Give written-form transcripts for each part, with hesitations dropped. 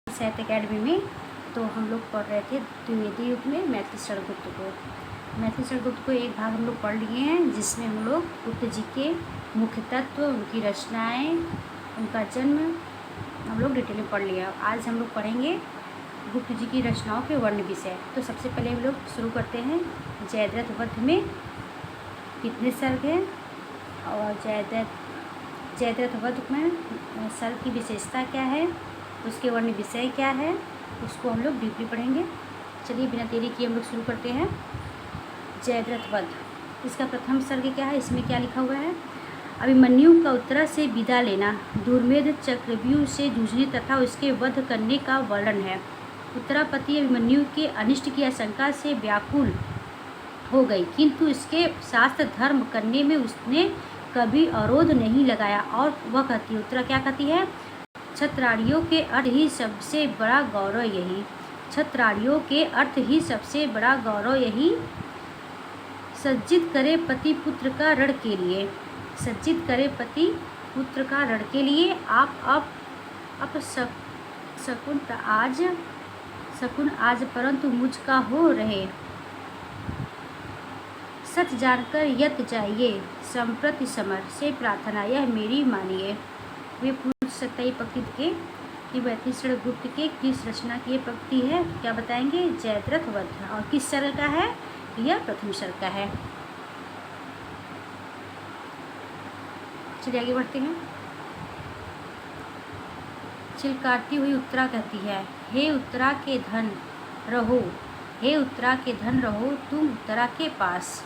साहित्य अकेडमी में। तो हम लोग पढ़ रहे थे द्विवेदी युग में मैथिली शरण गुप्त को। मैथिली शरण गुप्त को एक भाग हम लोग पढ़ लिए हैं, जिसमें हम लोग गुप्त जी के मुख्य तत्व, उनकी रचनाएं, उनका जन्म हम लोग डिटेल में पढ़ लिया। आज हम लोग पढ़ेंगे गुप्त जी की रचनाओं के वर्ण विषय। तो सबसे पहले हम लोग शुरू करते हैं जयद्रथ वध में कितने सर्ग हैं और जयद्रथ वध में सर्ग की विशेषता क्या है, उसके वर्ण विषय क्या है, उसको हम लोग डीपली पढ़ेंगे। चलिए बिना देरी किए हम लोग शुरू करते हैं। जयद्रथ वध, इसका प्रथम सर्ग क्या है, इसमें क्या लिखा हुआ है। अभिमन्यु का उत्तरा से विदा लेना, दुर्मेध चक्रव्यूह से जूझने तथा उसके वध करने का वर्णन है। उत्तरापति अभिमन्यु के अनिष्ट की आशंका से व्याकुल हो गई, किंतु इसके शास्त्र धर्म करने में उसने कभी अवरोध नहीं लगाया। और वह कहती है, उत्तरा क्या कहती है, क्षत्रारियों के अर्थ ही सबसे बड़ा गौरव यही, क्षत्रारियों के अर्थ ही सबसे बड़ा गौरव यही, सज्जित करे पति पुत्र का रण के लिए, सज्जित करे पति पुत्र का रण के लिए। आप अब शकुन आज परंतु मुझ का हो रहे, सच जानकर यत जाइए, संप्रति समर से प्रार्थना यह मेरी मानिए। वे पूछ सकता है पंक्ति के कि मैथिली शरण गुप्त के किस रचना की ये पंक्ति है, क्या बताएंगे, जयद्रथ वध। और किस सर्ग का है, यह प्रथम सर्ग का है। चलिए आगे बढ़ते हैं। चिलकारती हुई उत्तरा कहती है, हे उत्तरा के धन रहो, हे उत्तरा के धन रहो तुम उत्तरा के पास।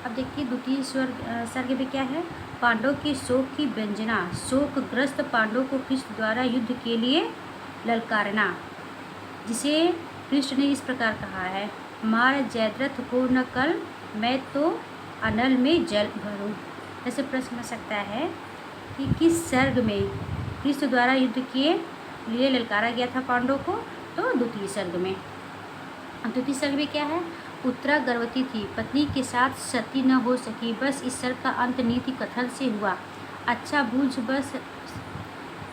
अब देखिए द्वितीय सर्ग में क्या है, पांडव के शोक की व्यंजना, शोकग्रस्त पांडव को कृष्ण द्वारा युद्ध के लिए ललकारना, जिसे कृष्ण ने इस प्रकार कहा है, मार जयद्रथ को न कल, मैं तो अनल में जल भरूं। ऐसे प्रश्न हो सकता है कि किस सर्ग में कृष्ण द्वारा युद्ध के लिए ललकारा गया था पांडव को, तो द्वितीय सर्ग में। द्वितीय सर्ग में क्या है, उत्तरा गर्भवती थी, पत्नी के साथ सती न हो सकी, बस इस सर्ग का अंत नीति कथन से हुआ। अच्छा बूझ बस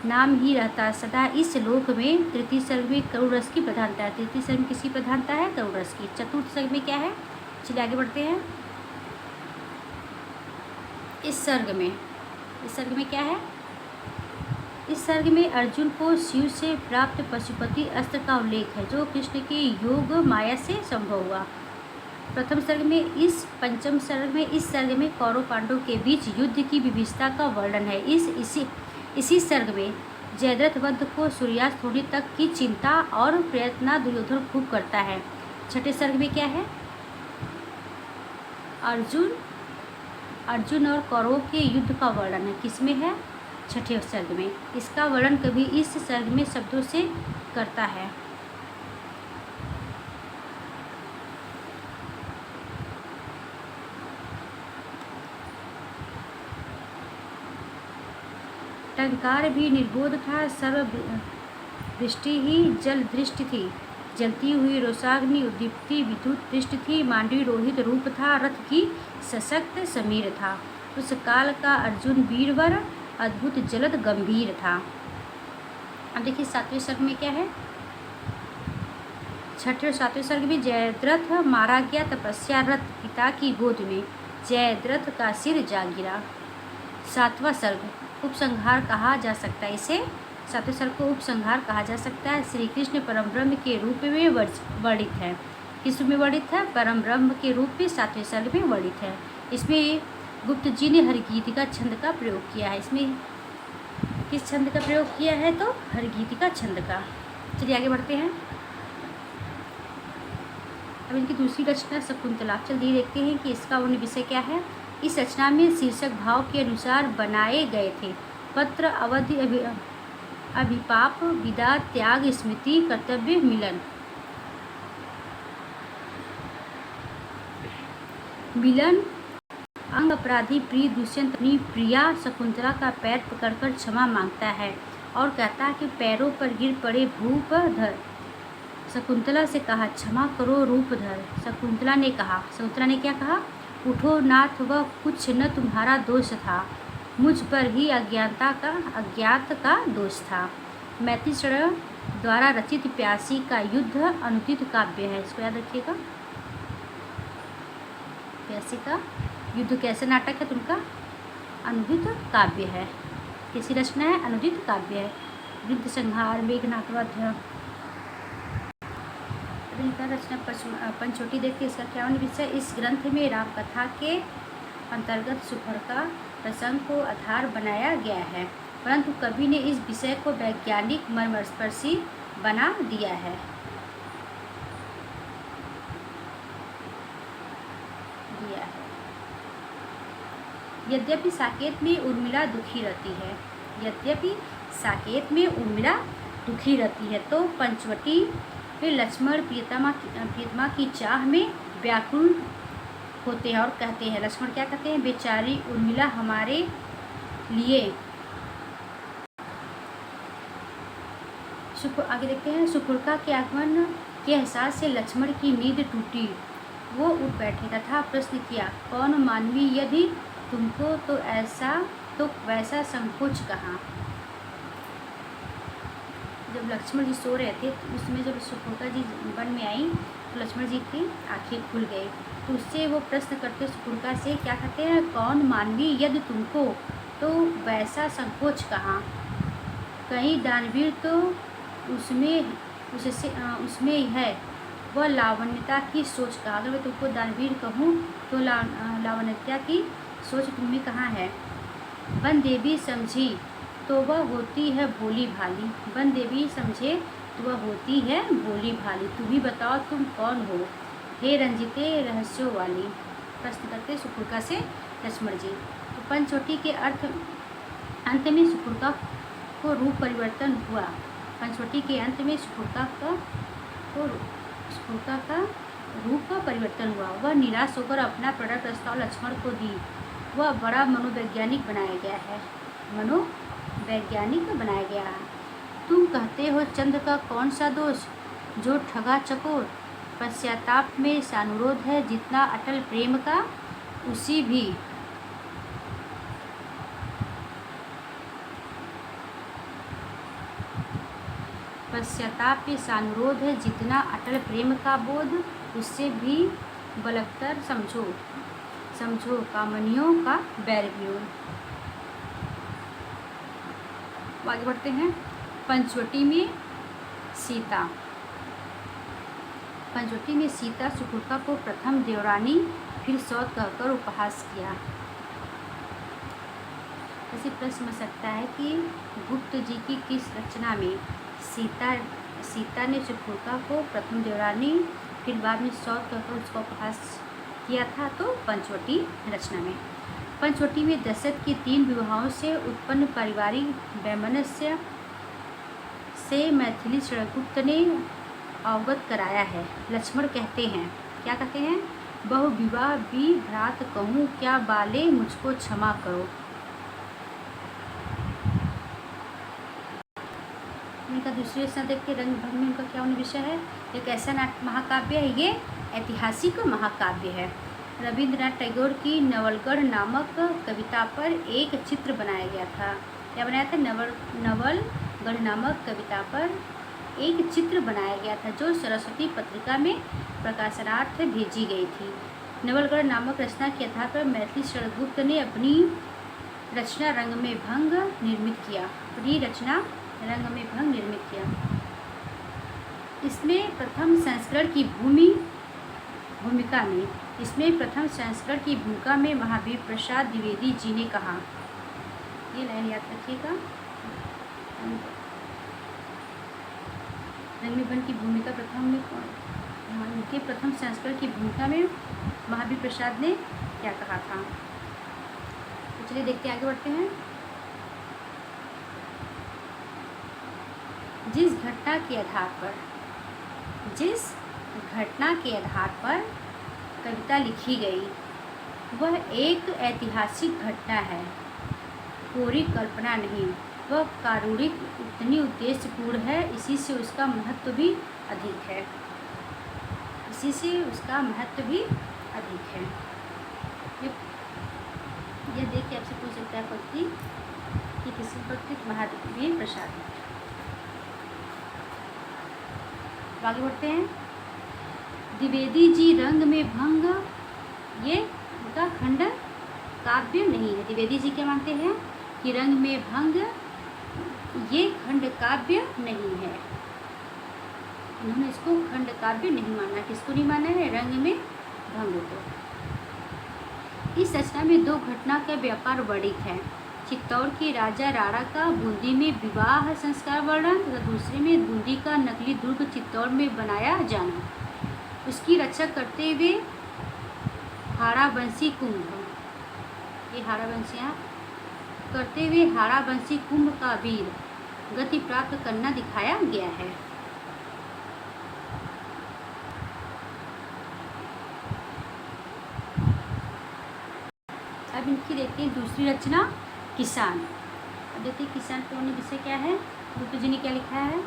नाम ही रहता सदा इस लोक में। तृतीय सर्ग में करुण रस की प्रधानता है, तृतीय सर्ग में किसकी प्रधानता है, करुण रस की। चतुर्थ सर्ग में क्या है, चलिए आगे बढ़ते हैं। इस सर्ग में क्या है, इस सर्ग में अर्जुन को शिव से प्राप्त पशुपति अस्त्र का उल्लेख है, जो कृष्ण के योग माया से संभव हुआ। प्रथम सर्ग में पंचम सर्ग में इस सर्ग में कौरव पांडव के बीच युद्ध की विभीषिका का वर्णन है। इसी सर्ग में जयद्रथ वध को सूर्यास्त होने तक की चिंता और प्रयत्न दुर्योधन खूब करता है। छठे सर्ग में क्या है, अर्जुन और कौरवों के युद्ध का वर्णन है, किसमें है, छठे सर्ग में। इसका वर्णन कवि इस सर्ग में शब्दों से करता है। टंकार भी निर्बोध था, सर्व दृष्टि ही जल दृष्टि थी, जलती हुई रोषाग्नि उद्दीप्ति विद्युत दृष्टि थी, मांडवी रोहित रूप था, रथ की सशक्त समीर था, उस काल का अर्जुन वीरवर अद्भुत जलद गंभीर था। अब देखिए सातवें सर्ग में क्या है, छठे और सातवें सर्ग में जयद्रथ मारा गया तपस्या रथ पिता की गोद में, जयद्रथ का सिर जा गिरा। सातवां सर्ग उपसंहार कहा जा सकता है, इसे सातवें सर्ग को उपसंहार कहा जा सकता है। श्री कृष्ण परम ब्रह्म के रूप में वर्णित है, किस रूप में वर्णित है, परम ब्रह्म के रूप में सातवें सर्ग में वर्णित है। इसमें गुप्त जी ने हरगीतिका छंद का प्रयोग किया है। इसमें किस छंद का प्रयोग किया है, तो हरगीतिका छंद का। चलिए आगे बढ़ते हैं। अब इनकी दूसरी रचना शकुंतला, चलिए देखते हैं कि इसका वर्ण विषय क्या है। इस रचना में शीर्षक भाव के अनुसार बनाए गए थे। पत्र, अवधि, अभिपाप, विदा, त्याग, स्मृति, कर्तव्य, मिलन, अंग, अपराधी, प्रिय, दुष्यंत अपनी प्रिया शकुंतला का पैर पकड़कर क्षमा मांगता है और कहता है कि पैरों पर गिर पड़े भूपधर। शकुंतला से कहा, क्षमा करो रूपधर। शकुंतला ने क्या कहा, उठो नाथ, वह कुछ न तुम्हारा दोष था, मुझ पर ही अज्ञात का दोष था। मैथिली शरण द्वारा रचित प्यासी का युद्ध अनुदित काव्य है। इसको याद रखिएगा। प्यासी का युद्ध कैसे नाटक है? तो उनका अनुदित काव्य है। कैसी रचना है? अनुदित काव्य है। वृद्ध संहार, मेघनाटवध, रचना पंचवटी। देखते इसका क्या विषय। इस ग्रंथ में राम कथा के अंतर्गत सुपरका प्रसंग को आधार बनाया गया है, परंतु कवि ने इस विषय को वैज्ञानिक मर्मस्पर्शी बना दिया है। यद्यपि साकेत में उर्मिला दुखी रहती है, तो पंचवटी में लक्ष्मण प्रियतमा की चाह में व्याकुल होते हैं और कहते हैं, लक्ष्मण क्या कहते हैं? बेचारी उर्मिला हमारे लिए। आगे देखते हैं। सुपुर्का के आगमन के एहसास से लक्ष्मण की नींद टूटी। वो उठ बैठे तथा प्रश्न किया, कौन मानवी यदि तुमको तो वैसा संकोच कहाँ? जब लक्ष्मण जी सो रहे थे तो उसमें जब सुपुर्का जी वन में आई तो लक्ष्मण जी की आंखें खुल गई। तो उससे वो प्रश्न करते सुपुर्का से, क्या कहते हैं? कौन मानवी यदि तुमको तो वैसा संकोच कहाँ? कहीं दानवीर तो उसमें है, वह लावण्यता की सोच कहाँ? अगर मैं तुमको दानवीर कहूँ तो लावण्यता की सोच तुम्हें कहाँ है? वन देवी समझी तो वह होती है भोली भाली। वन देवी समझे तो वह होती है भोली भाली। तुम ही बताओ तुम कौन हो, हे रंजिते रहस्यों वाली? प्रश्न करते सुपुर्का से लक्ष्मण जी। तो पंचवटी के अंत में सुपुर्का को रूप परिवर्तन हुआ। पंचवटी के अंत में सुपुर्का का रूप का परिवर्तन हुआ। वह निराश होकर अपना प्रणय प्रस्ताव लक्ष्मण को दी। वह बड़ा मनोवैज्ञानिक बनाया गया है। तुम कहते हो चंद्र का कौन सा दोष, जो ठगा चकोर? पश्चाताप में सानुरोध है जितना अटल प्रेम का, उसी भी पश्चाताप में सानुरोध है जितना अटल प्रेम का बोध, उससे भी बलकतर समझो कामनियों का बैरवियों। आगे बढ़ते हैं। पंचवटी में सीता सुपुर्का को प्रथम देवरानी फिर सौत कहकर उपहास किया। ऐसे प्रश्न हो सकता है कि गुप्त जी की किस रचना में सीता ने सुपुर्का को प्रथम देवरानी फिर बाद में सौत कहकर उसका उपहास किया था? तो पंचवटी रचना में। पंचवटी में दशरथ के 3 विवाहों से उत्पन्न पारिवारिक वैमनस्य से मैथिली शरणगुप्त ने अवगत कराया है। लक्ष्मण कहते हैं, क्या कहते हैं? बहु विवाह भी भ्रात कहूँ, क्या बाले मुझको क्षमा करो। इनका दूसरी रचना देखते रंग भंग में उनका क्या विषय है। एक ऐसा महाकाव्य है, ये ऐतिहासिक महाकाव्य है। रविंद्रनाथ टैगोर की नवलगढ़ नामक कविता पर एक चित्र बनाया गया था। क्या बनाया था? नवलगढ़ नामक कविता पर एक चित्र बनाया गया था, जो सरस्वती पत्रिका में प्रकाशनार्थ भेजी गई थी। नवलगढ़ नामक रचना के आधार पर मैथिली शरणगुप्त ने अपनी रचना रंग में भंग निर्मित किया। इसमें प्रथम संस्करण की भूमिका में महावीर प्रसाद द्विवेदी जी ने कहा, ये लाइन याद रखिएगा। रंग में भंग की भूमिका प्रथम संस्करण की भूमिका में महावीर प्रसाद ने क्या कहा था? तो चलिए देखते आगे बढ़ते हैं। जिस घटना के आधार पर कविता लिखी गई वह एक ऐतिहासिक घटना है, कोरी कल्पना नहीं। वह कारुणिक उतनी उद्देश्यपूर्ण है, इसी से उसका महत्व भी अधिक है। यह देख के आपसे पूछ सकता है पंक्ति कि किसकी पंक्ति महादेवी प्रसाद। आगे बढ़ते हैं। द्विवेदी जी रंग में भंग, ये उनका खंड काव्य नहीं है। द्विवेदी जी क्या मानते हैं कि रंग में भंग ये खंड काव्य नहीं है। उन्होंने इसको खंड काव्य नहीं माना। किसको नहीं माना है? रंग में भंग को। इस रचना में दो घटना का व्यापार वर्णित है। चित्तौड़ के राजा राणा का बूंदी में विवाह संस्कार वर्णन तथा दूसरे में बूंदी का नकली दुर्ग चित्तौड़ में बनाया जाना, उसकी रक्षा करते हुए हाड़ाबंसी कुंभ, ये हाड़ाबंसियाँ करते हुए हाड़ाबंसी कुंभ का वीर गति प्राप्त करना दिखाया गया है। अब इनकी देखते हैं दूसरी रचना किसान। अब देखते हैं किसान कौन विषय क्या है। गुप्त जी ने क्या लिखा है।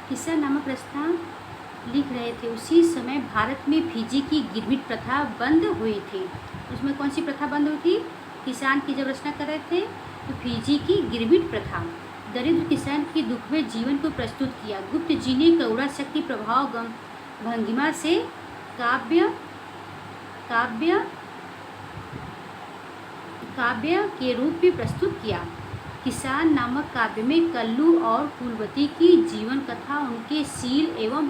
किसान नामक रचना लिख रहे थे, उसी समय भारत में फीजी की गिरमिट प्रथा बंद हुई थी। उसमें कौन सी प्रथा बंद हुई थी? किसान की जब रचना कर रहे थे तो फीजी की गिरमिट प्रथा। दरिद्र किसान के दुख में जीवन को प्रस्तुत किया। गुप्त जी ने करुणा शक्ति प्रभाव भंगिमा से काव्य के रूप में प्रस्तुत किया। किसान नामक काव्य में कल्लू और फूलवती की जीवन कथा, उनके शील एवं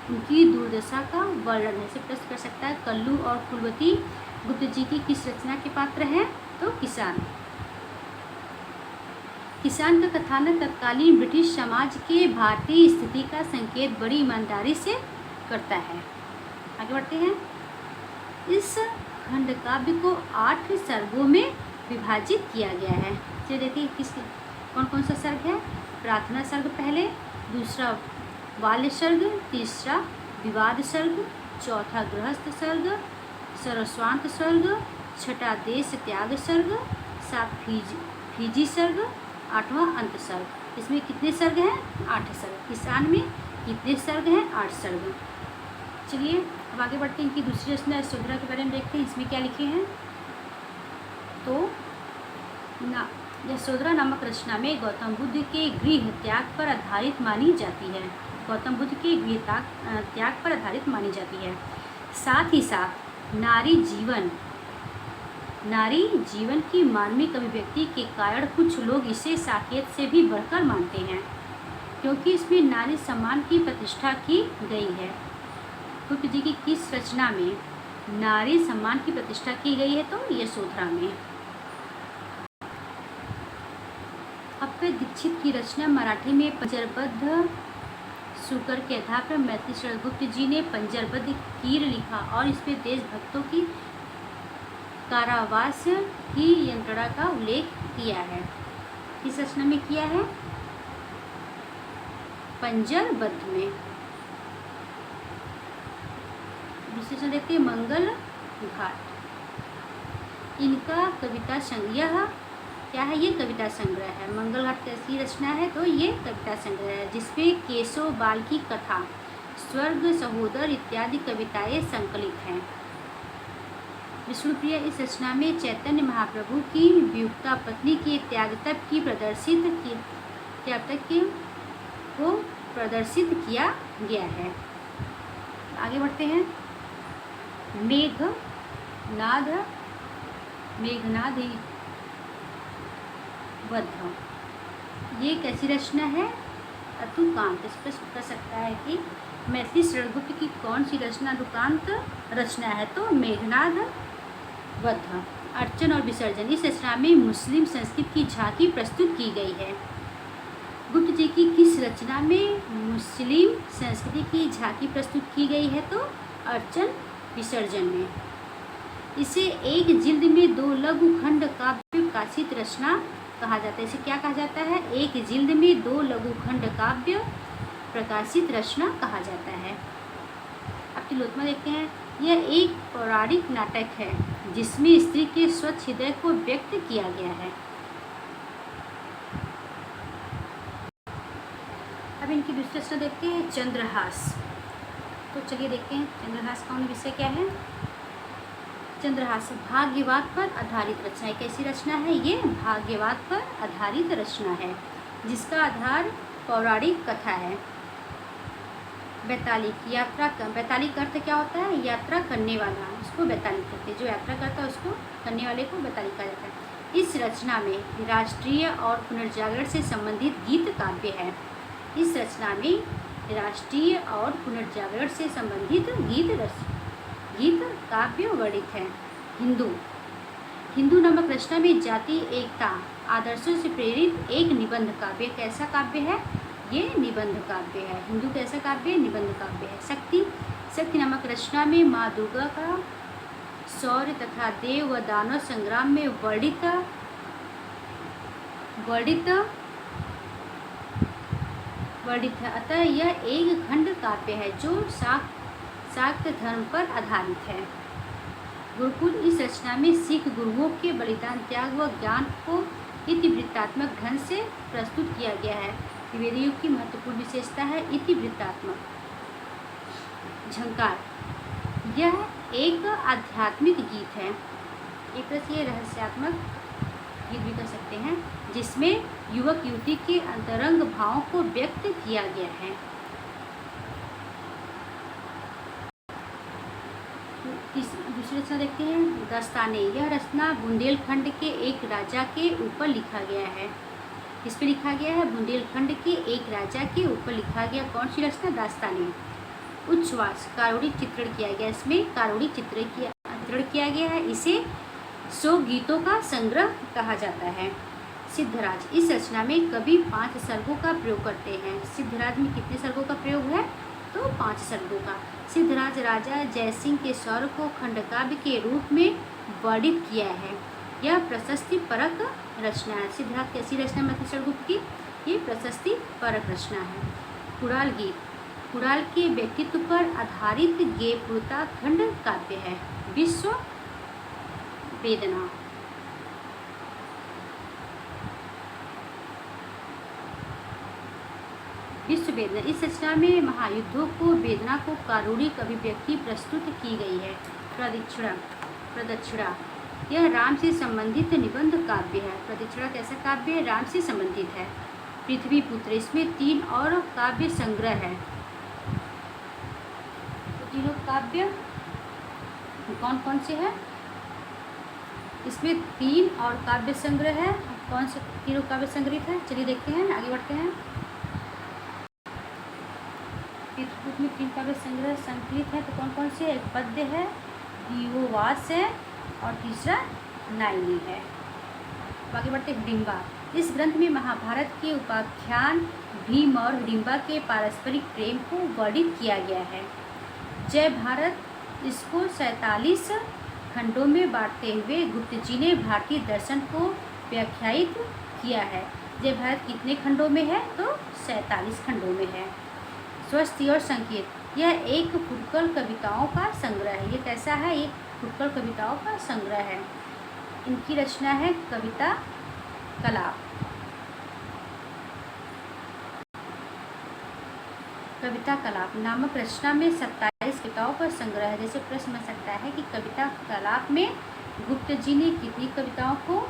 उनकी दुर्दशा का वर्णन है। प्रश्न कर सकता है कल्लू और फूलवती गुप्त जी की किस रचना के पात्र हैं? तो किसान। किसान का कथानक तत्कालीन ब्रिटिश समाज के भारतीय स्थिति का संकेत बड़ी ईमानदारी से करता है। आगे बढ़ते हैं। इस खंड काव्य को 8 सर्गों में विभाजित किया गया है। चलिए देखिए किस कौन कौन सा सर्ग है। प्रार्थना सर्ग पहले, दूसरा बाल्य सर्ग, तीसरा विवाद सर्ग, चौथा गृहस्थ सर्ग, सरस्वांत सर्ग, छठा देश त्याग सर्ग, 7 फीजी सर्ग, 8वां अंत सर्ग। इसमें कितने सर्ग हैं? 8 सर्ग। किसान में कितने सर्ग हैं? 8 सर्ग। चलिए अब आगे बढ़ते हैं। इनकी दूसरी रचना यशोधरा के बारे में देखते हैं। इसमें क्या लिखे हैं। तो यशोधरा नामक रचना में गौतम बुद्ध के गृह त्याग पर आधारित मानी जाती है। गौतम बुद्ध के गृह त्याग पर आधारित मानी जाती है। साथ ही साथ नारी जीवन की मानविक अभिव्यक्ति के कारण कुछ लोग इसे साकेत से भी बढ़कर मानते हैं, क्योंकि इसमें नारी सम्मान की प्रतिष्ठा की गई है। गुप्त जी की किस रचना में नारी सम्मान की प्रतिष्ठा की गई है? तो यशोधरा में। अप्पे दीक्षित की रचना मराठी में पंजरबद्ध शुकर के आधार पर मैथिली शरण गुप्त जी ने पंजरबद्ध कीर लिखा और इसमें देशभक्तों की कारावास की यंत्रणा का उल्लेख किया है। किस रचना में किया है? पंजरबद्ध में। विशेषण देखते हैं मंगल घाट। इनका कविता संग्रह क्या है? ये कविता संग्रह है। मंगल घाट कैसी रचना है? तो ये कविता संग्रह है, जिसमें केशव बाल की कथा, स्वर्ग सहोदर इत्यादि कविताएं संकलित हैं। विष्णुप्रिया इस रचना में चैतन्य महाप्रभु की वियुक्ता पत्नी के त्यागतप को प्रदर्शित किया गया है। आगे बढ़ते हैं। मेघनाद वध, ये कैसी रचना है? अतुकांत। इस प्रश्न कर सकता है कि मैथिली शरण गुप्त की कौन सी रचना अतुकांत रचना है? तो मेघनाद वध। अर्चन और विसर्जन, इस रचना में मुस्लिम संस्कृति की झांकी प्रस्तुत की गई है। गुप्त जी की किस रचना में मुस्लिम संस्कृति की झांकी प्रस्तुत की गई है? तो अर्चन विसर्जन में। इसे एक जिल्द में 2 लघु खंड काव्य प्रकाशित रचना कहा जाता है। इसे क्या कहा जाता है? एक जिल्द में 2 लघु खंड काव्य प्रकाशित रचना कहा जाता है। अब तिलोत्तमा देखते हैं। यह एक पौराणिक नाटक है जिसमें स्त्री के स्वच्छ हृदय को व्यक्त किया गया है। अब इनकी दूसरी रचना देखते हैं चंद्रहास। तो चलिए देखते हैं चंद्रहास का विषय क्या है। चंद्रहास भाग्यवाद पर आधारित रचना है। कैसी रचना है ये? भाग्यवाद पर आधारित रचना है जिसका आधार पौराणिक कथा है। बैतालिक यात्रा का, बैतालिक अर्थ क्या होता है? यात्रा करने वाला, उसको बैतालिक कहते हैं। जो यात्रा करता है उसको, करने वाले को बैतालिक कहा जाता है। इस रचना में राष्ट्रीय और पुनर्जागरण से संबंधित गीत काव्य है। इस रचना में राष्ट्रीय और पुनर्जागरण से संबंधित गीत काव्य वर्णित है। हिंदू नामक रचना में जाति एकता आदर्शों से प्रेरित एक निबंध काव्य। कैसा काव्य है ये? निबंध काव्य है। हिंदू कैसा काव्य है? निबंध काव्य है। शक्ति नामक रचना में माँ दुर्गा का शौर्य तथा देव व दानव संग्राम में वर्णित है। अतः यह एक खंड काव्य है जो शाक्त धर्म पर आधारित है। गुरुकुल इस रचना में सिख गुरुओं के बलिदान, त्याग व ज्ञान को इतिवृत्तात्मक ढंग से प्रस्तुत किया गया है। द्विवेदी युग की महत्वपूर्ण विशेषता है इतिवृत्तात्मक। झंकार यह एक आध्यात्मिक गीत है, एक तरह से रहस्यात्मक गीत भी कह सकते हैं, जिसमें युवक युवती के अंतरंग भावों को व्यक्त किया गया है। दूसरी रचना देखते हैं, दास्ताने। यह रचना बुंदेलखंड के एक राजा के ऊपर लिखा गया है। इस पे लिखा गया है बुंदेलखंड के एक राजा के ऊपर लिखा गया। कौन सी रचना? दास्ताने। उच्छ्वास कारुणिक चित्रण किया गया। इसमें कारुणिक चित्रण किया गया है। इसे 100 गीतों का संग्रह कहा जाता है। सिद्धराज इस रचना में कवि 5 सर्गों का प्रयोग करते हैं। सिद्धराज में कितने सर्गों का प्रयोग है? तो 5 सर्गों का। सिद्धराज राजा जयसिंह के शौर्य को खंडकाव्य के रूप में वर्णित किया है। यह प्रशस्ति परक रचना है। सिद्धराज कैसी रचना महेश्वर गुप्त की? ये प्रशस्ति परक रचना है। कुड़ाल गीत कुड़ाल के व्यक्तित्व पर आधारित गेयपूर्ता खंड काव्य है। विश्व वेदना इस रचना में महायुद्धों को वेदना को कारुणिक अभिव्यक्ति प्रस्तुत की गई है। प्रदक्षिणा यह राम से संबंधित निबंध काव्य है। प्रदक्षिणा कैसा काव्य है? राम से संबंधित है। पृथ्वीपुत्र इसमें 3 और काव्य संग्रह है। तो तीनों काव्य कौन कौन से हैं? इसमें 3 और काव्य संग्रह है। कौन से तीनों काव्य संग्रहित है? चलिए देखते हैं, आगे बढ़ते हैं। पृथ्वीपुत्र में 3 काव्य संग्रह संकलित है। तो कौन कौन से? एक पद्य है, दीवोवास है और तीसरा नायनी है। आगे बढ़ते हैं। हिडिंबा इस ग्रंथ में महाभारत के उपाख्यान भीम और हिडिंबा के पारस्परिक प्रेम को वर्णित किया गया है। जय भारत इसको 47 खंडों में बांटते हुए गुप्त जी ने भारतीय दर्शन को व्याख्यायित किया है। जय भारत कितने खंडों में है? तो 47 खंडों में है। स्वस्ति और संकेत यह एक फुटकल कविताओं का संग्रह है। ये कैसा है? एक फुटकल कविताओं का संग्रह है। इनकी रचना है कविता कलाप। कविता कलाप नामक रचना में 27 कविताओं का संग्रह है। जैसे प्रश्न बन सकता है कि कविता कलाप में गुप्त जी ने कितनी कविताओं को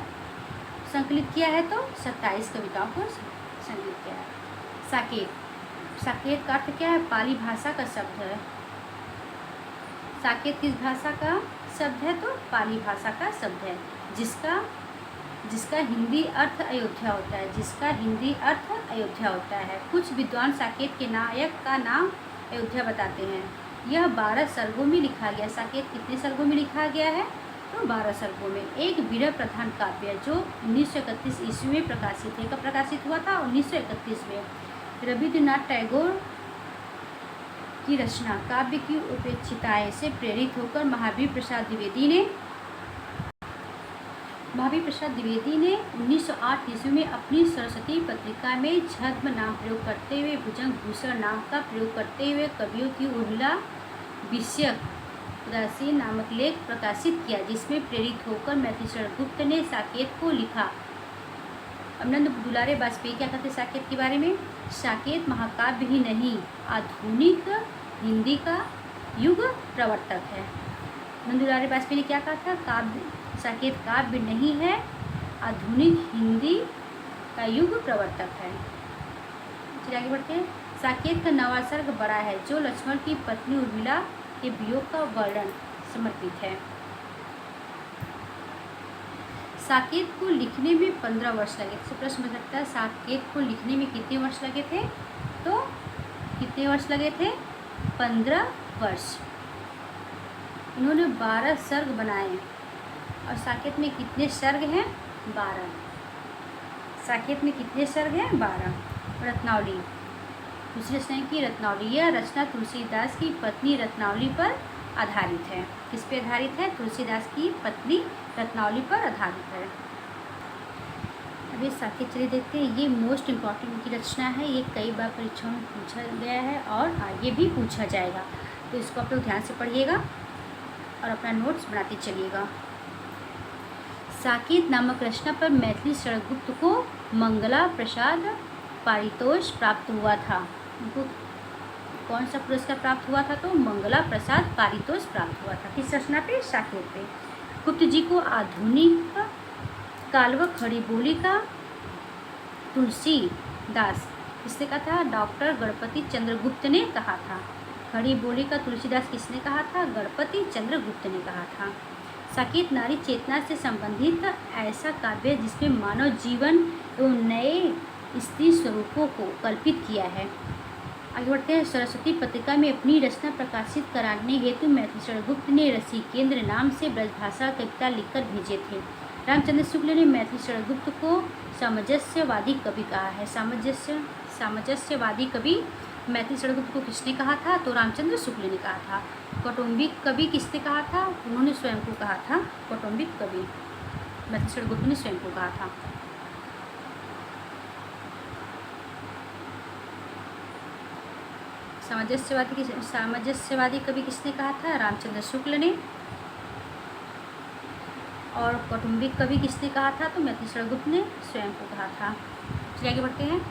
संकलित किया है? तो 27 कविताओं को संकलित किया है। साकेत साकेत का अर्थ क्या है? पाली भाषा का शब्द है। साकेत किस भाषा का शब्द है? तो पाली भाषा का शब्द है, जिसका हिंदी अर्थ अयोध्या होता है। जिसका हिंदी अर्थ अयोध्या होता है। कुछ विद्वान साकेत के नायक का नाम अयोध्या बताते हैं। यह 12 सर्गों में लिखा गया। साकेत कितने सर्गों में लिखा गया है? तो 12 सर्गों में। एक विरह प्रधान काव्य जो 1931 ईस्वी में प्रकाशित है। कब प्रकाशित हुआ था? 1931 में। रविन्द्रनाथ टैगोर की रचना काव्य की उपेक्षिताएं से प्रेरित होकर महावीर प्रसाद द्विवेदी ने 1908 ईस्वी में अपनी सरस्वती पत्रिका में छद्म नाम प्रयोग करते हुए भुजंग भूषण नाम का प्रयोग करते हुए कवियों की उर्मिला विषयक उदासीन नामक लेख प्रकाशित किया, जिसमें प्रेरित होकर मैथिलीशरण गुप्त ने साकेत को लिखा। अमनंद दुलारे वाजपेयी क्या कहते साकेत के बारे में? साकेत महाकाव्य ही नहीं, आधुनिक हिंदी का युग प्रवर्तक है। नंदुलारे बाजपेयी ने क्या कहा था? साकेत काव्य नहीं है, आधुनिक हिंदी का युग प्रवर्तक है। चलिए आगे बढ़ते हैं। साकेत का नवा सर्ग बड़ा है, जो लक्ष्मण की पत्नी उर्मिला के वियोग का वर्णन समर्पित है। साकेत को लिखने में 15 वर्ष लगे। तो प्रश्न बन सकता है साकेत को लिखने में कितने वर्ष लगे थे? तो कितने वर्ष लगे थे? 15 वर्ष। इन्होंने 12 सर्ग बनाए और साकेत में कितने सर्ग हैं? 12। साकेत में कितने सर्ग हैं? 12। रत्नावली, दूसरी रचना की रत्नावली, यह रचना तुलसीदास की पत्नी रत्नावली पर आधारित है। किस पे आधारित है? तुलसीदास की पत्नी रत्नावली पर आधारित है। अभी साकेत चलिए देखते हैं। ये मोस्ट इम्पॉर्टेंट की रचना है, ये कई बार परीक्षाओं में पूछा गया है और आगे भी पूछा जाएगा, तो इसको आप लोग ध्यान से पढ़िएगा और अपना नोट्स बनाते चलिएगा। साकेत नामक रचना पर मैथिली शरदगुप्त को मंगला प्रसाद पारितोष प्राप्त हुआ था। उनको कौन सा पुरस्कार प्राप्त हुआ था? तो मंगला प्रसाद पारितोष प्राप्त हुआ था। किस रचना पे? साकेत पे। गुप्त जी को आधुनिक काल व खड़ी बोली का तुलसीदास किसने कहा था? डॉक्टर गणपति चंद्रगुप्त ने कहा था। खड़ी बोली का तुलसीदास किसने कहा था? गणपति चंद्रगुप्त ने कहा था। साकेत नारी चेतना से संबंधित ऐसा काव्य है जिसमें मानव जीवन एवं नए स्त्री स्वरूपों को कल्पित किया है। आगे बढ़ते हैं। सरस्वती पत्रिका में अपनी रचना प्रकाशित कराने हेतु मैथिली शरदगुप्त ने रसिकेंद्र नाम से ब्रजभाषा कविता लिखकर भेजे थे। रामचंद्र शुक्ल ने मैथिली शरदगुप्त को सामंजस्यवादी कवि कहा है। सामंजस्यवादी कवि मैथिली शरदगुप्त को किसने कहा था? तो रामचंद्र शुक्ल ने कहा था। कौटुंबिक कवि किसने कहा था? उन्होंने स्वयं को कहा था। कौटुंबिक कवि मैथिली शरदगुप्त ने स्वयं को कहा था। सामंजस्यवादी कवि किसने कहा था? रामचंद्र शुक्ल ने। और कौटुंबिक कवि किसने कहा था? तो मैथिली शरदगुप्त ने स्वयं को कहा था। चलिए आगे बढ़ते हैं।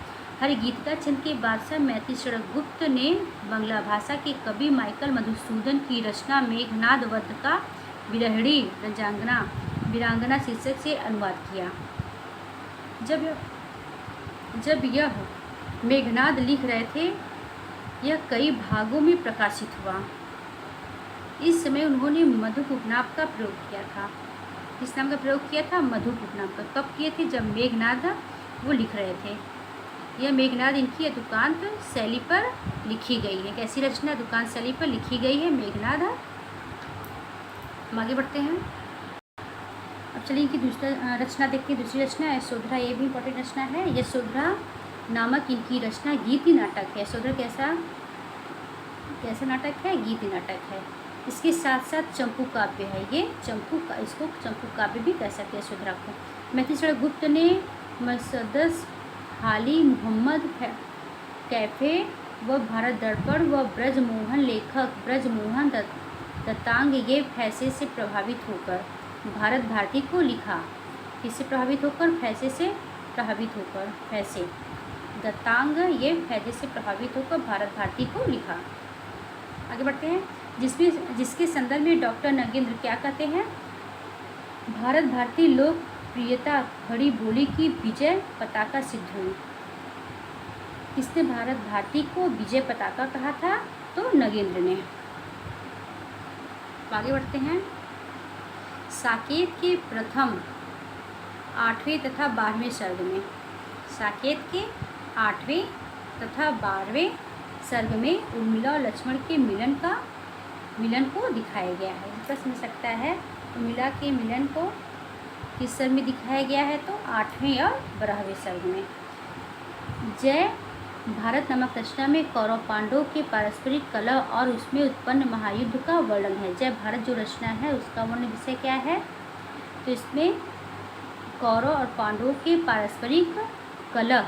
हरिगीतिका छंद के बादशाह मैथिली शरदगुप्त ने बांग्ला भाषा के कवि माइकल मधुसूदन की रचना मेघनाद वध का विरहणी वीरांगना शीर्षक से अनुवाद किया। जब यह मेघनाद लिख रहे थे, यह कई भागों में प्रकाशित हुआ। इस समय उन्होंने मधुप उपनाम का प्रयोग किया था। किस नाम का प्रयोग किया था? मधुप उपनाम का। कब किए थे? जब मेघनाद वो लिख रहे थे। यह मेघनाद इनकी अदुकांत शैली पर लिखी गई है। कैसी रचना? अदुकांत शैली पर लिखी गई है मेघनाद। हम आगे बढ़ते हैं। अब चलिए इनकी दूसरा रचना देखते हैं। दूसरी रचना यशोधरा, ये भी इंपॉर्टेंट रचना है। यशोधरा नामक इनकी रचना गीति नाटक है। यशोधरा कैसा नाटक है? गीति नाटक है। इसके साथ साथ चंपू काव्य है। ये इसको चंपू काव्य भी कह सकते हैं यशोधरा को। मैथिली शरदगुप्त ने मर्सदस हाली, मोहम्मद कैफे व भारत दर्पण व ब्रजमोहन लेखक ब्रजमोहन दत्तांग ये फैसे से प्रभावित होकर भारत भारती को लिखा। किससे प्रभावित होकर? फैसे से प्रभावित होकर। फैसे दत्तांग ये फैसे से प्रभावित होकर भारत भारती को लिखा। आगे बढ़ते हैं। जिसके संदर्भ में डॉक्टर नगेंद्र क्या कहते हैं? भारत भारती लोकप्रियता खड़ी बोली की विजय पताका सिद्ध हुई। किसने भारत भारती को विजय पताका कहा था? तो नगेंद्र ने। आगे बढ़ते हैं। साकेत के प्रथम 8वें तथा 12वें सर्ग में, साकेत के 8वें तथा 12वें सर्ग में उर्मिला और लक्ष्मण के मिलन को दिखाया गया है। प्रश्न मिल सकता है उर्मिला के मिलन को किस सर्ग में दिखाया गया है? तो 8वें और 12वें सर्ग में। जय भारत नामक रचना में कौरव पांडवों के पारस्परिक कलह और उसमें उत्पन्न महायुद्ध का वर्णन है। जय भारत जो रचना है उसका वर्ण विषय क्या है? तो इसमें कौरव और पांडवों के पारस्परिक कलह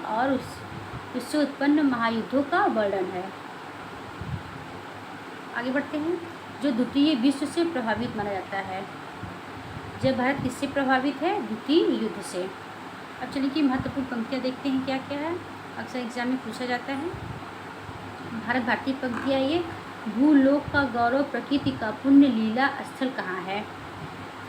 और उससे उत्पन्न महायुद्धों का वर्णन है। आगे बढ़ते हैं। जो द्वितीय विश्व से प्रभावित माना जाता है। जय भारत किससे प्रभावित है? द्वितीय युद्ध से। अब चलिए कि महत्वपूर्ण पंक्तियाँ देखते हैं क्या क्या है, अक्सर एग्जाम में पूछा जाता है। भारत भारती पंक्तियाँ ये भूलोक का गौरव प्रकृति का पुण्य लीला स्थल कहाँ है?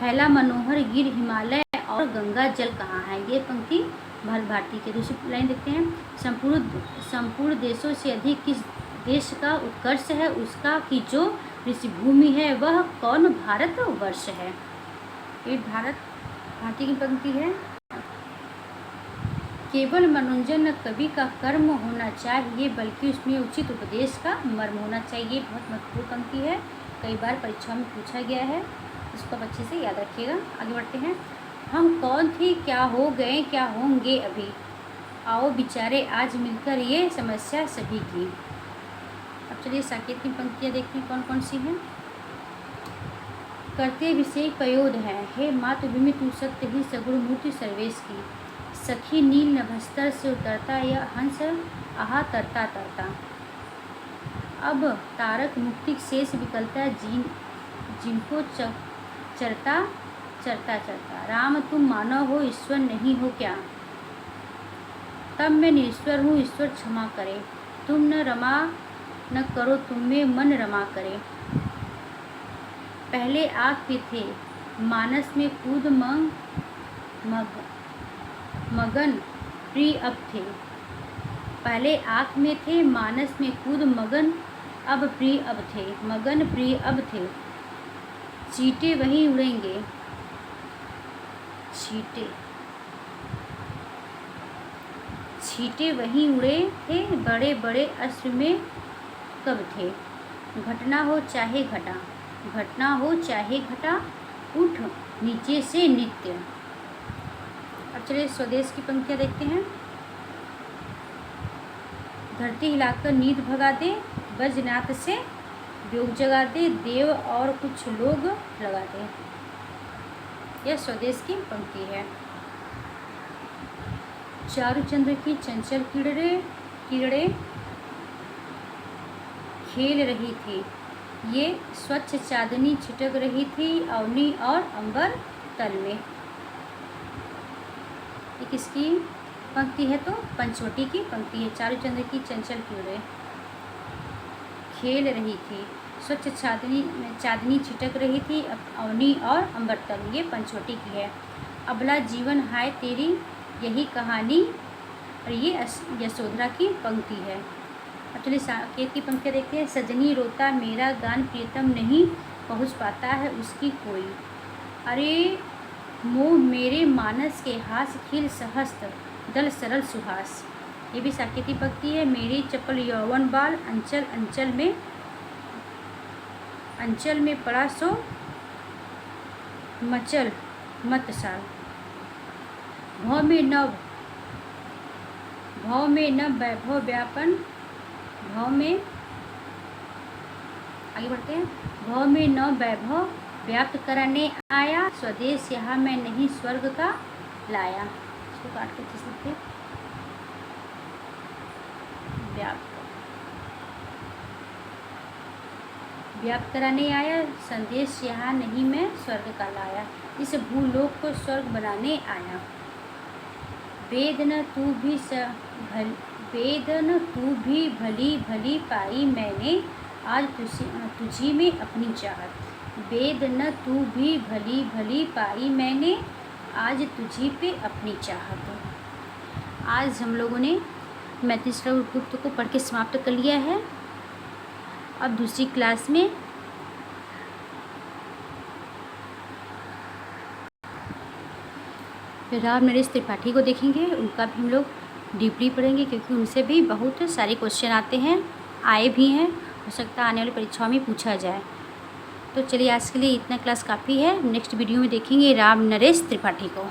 फैला मनोहर गिर हिमालय और गंगा जल कहाँ है? ये पंक्ति भारत भारती के। दूसरी लाइन देखते हैं, संपूर्ण देशों से अधिक किस देश का उत्कर्ष है उसका कि जो ऋषि भूमि है वह कौन भारत वर्ष है? ये भारत भारती की पंक्ति है। केवल मनोरंजन कवि का कर्म होना चाहिए बल्कि उसमें उचित उपदेश का मर्म होना चाहिए। बहुत महत्वपूर्ण पंक्ति है, कई बार परीक्षा में पूछा गया है, इसको आप अच्छे से याद रखिएगा। आगे बढ़ते हैं। हम कौन थे, क्या हो गए, क्या होंगे अभी, आओ बिचारे आज मिलकर ये समस्या सभी की। अब चलिए साकेत की पंक्तियाँ देखते हैं कौन कौन सी हैं। करते विषय पयोध है, हे मातृभूमि तू सत्य ही सगुण मूर्ति सर्वेश की। सखी नील नभस्तर से उतरता यह हंस आहा तरता तरता। अब तारक मुक्ति शेष विकलता जिनको चरता चरता चरता। राम तुम मानव हो ईश्वर नहीं हो क्या, तब मैं निश्वर हूँ ईश्वर क्षमा करे। तुम न रमा न करो तुम में मन रमा करे। पहले आग पे थे मानस में कूद मगन प्रिय अब थे। पहले आँख में थे मानस में कूद मगन अब प्रिय अब थे, मगन प्रिय अब थे। चींटे वहीं उड़ेंगे, छींटे वहीं उड़े थे, बड़े बड़े अस्त्र में कब थे। घटना हो चाहे घटा, घटना हो चाहे घटा, उठ नीचे से नित्य। अब चलिए स्वदेश की पंक्तियाँ देखते हैं। धरती हिलाकर नींद भगा दे, बजनाथ से योग जगा दे, देव और कुछ लोग लगा दे। यह स्वदेश की पंक्ति है। चारुचंद्र की चंचल किरणें खेल रही थी, ये स्वच्छ चांदनी छिटक रही थी अवनी और अंबर तल में। ये किसकी पंक्ति है? तो पंचवटी की पंक्ति है। चारुचंद्र की चंचल किरणें खेल रही थी, स्वच्छ चांदनी छिटक रही थी अवनी और अंबर तल, ये पंचवटी की है। अबला जीवन हाय तेरी यही कहानी, और ये यशोधरा की पंक्ति है। अब चलिए साकेत की पंक्तियाँ देखते हैं। सजनी रोता मेरा गान प्रियतम नहीं पहुँच पाता है उसकी कोई। अरे मोह मेरे मानस के हास खिल सहस्त्र दल सरल सुहास, ये भी साकेती पंक्ति है। मेरी चपल यौवन बाल अंचल में पड़ा सो मचल मत साल। भव में नव वैभव व्यापन, भव में आगे बढ़ते हैं। भव में नव वैभव व्याप्त कराने आया, स्वदेश यहाँ मैं नहीं स्वर्ग का लाया। इसको काट के अच्छे से लिखते हैं। व्याप्त कराने आया, संदेश यहाँ नहीं मैं स्वर्ग का लाया। इस भूलोक को स्वर्ग बनाने आया। वेद न तू भी भली भली पाई मैंने आज तुझी में अपनी चाहत। वेद न तू भी भली भली पाई मैंने आज तुझी पे अपनी चाहत। आज हम लोगों ने मैथिली गुप्त को पढ़ के समाप्त कर लिया है। अब दूसरी क्लास में राम नरेश त्रिपाठी को देखेंगे, उनका भी हम लोग डीपली पढ़ेंगे क्योंकि उनसे भी बहुत सारे क्वेश्चन आते हैं, आए भी हैं, हो सकता है आने वाली परीक्षाओं में पूछा जाए। तो चलिए आज के लिए इतना क्लास काफ़ी है। नेक्स्ट वीडियो में देखेंगे राम नरेश त्रिपाठी को।